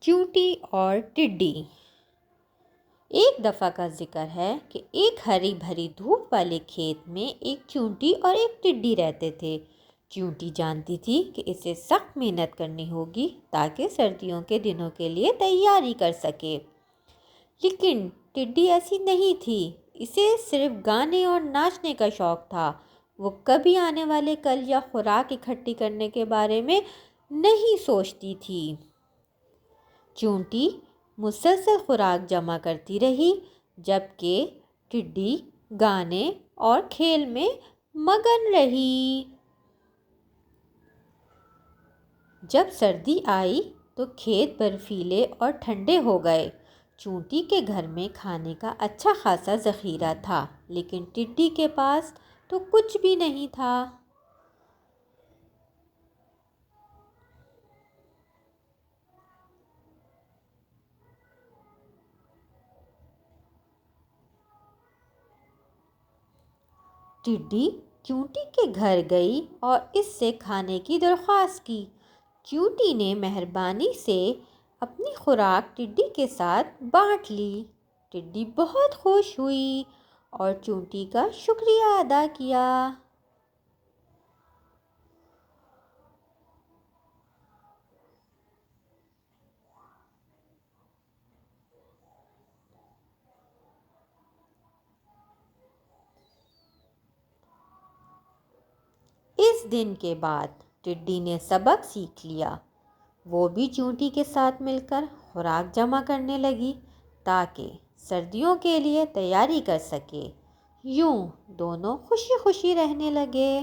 چونٹی اور ٹڈی۔ ایک دفعہ کا ذکر ہے کہ ایک ہری بھری دھوپ والے کھیت میں ایک چونٹی اور ایک ٹڈی رہتے تھے۔ چونٹی جانتی تھی کہ اسے سخت محنت کرنی ہوگی تاکہ سردیوں کے دنوں کے لیے تیاری کر سکے، لیکن ٹڈی ایسی نہیں تھی۔ اسے صرف گانے اور ناچنے کا شوق تھا۔ وہ کبھی آنے والے کل یا خوراک اکٹھی کرنے کے بارے میں نہیں سوچتی تھی۔ چونٹی مسلسل خوراک جمع کرتی رہی جبکہ ٹڈی گانے اور کھیل میں مگن رہی۔ جب سردی آئی تو کھیت برفیلے اور ٹھنڈے ہو گئے۔ چونٹی کے گھر میں کھانے کا اچھا خاصا ذخیرہ تھا، لیکن ٹڈی کے پاس تو کچھ بھی نہیں تھا۔ ٹڈی چونٹی کے گھر گئی اور اس سے کھانے کی درخواست کی۔ چونٹی نے مہربانی سے اپنی خوراک ٹڈی کے ساتھ بانٹ لی۔ ٹڈی بہت خوش ہوئی اور چونٹی کا شکریہ ادا کیا۔ اس دن کے بعد ٹڈی نے سبق سیکھ لیا۔ وہ بھی چونٹی کے ساتھ مل کر خوراک جمع کرنے لگی تاکہ سردیوں کے لیے تیاری کر سکے۔ یوں دونوں خوشی خوشی رہنے لگے۔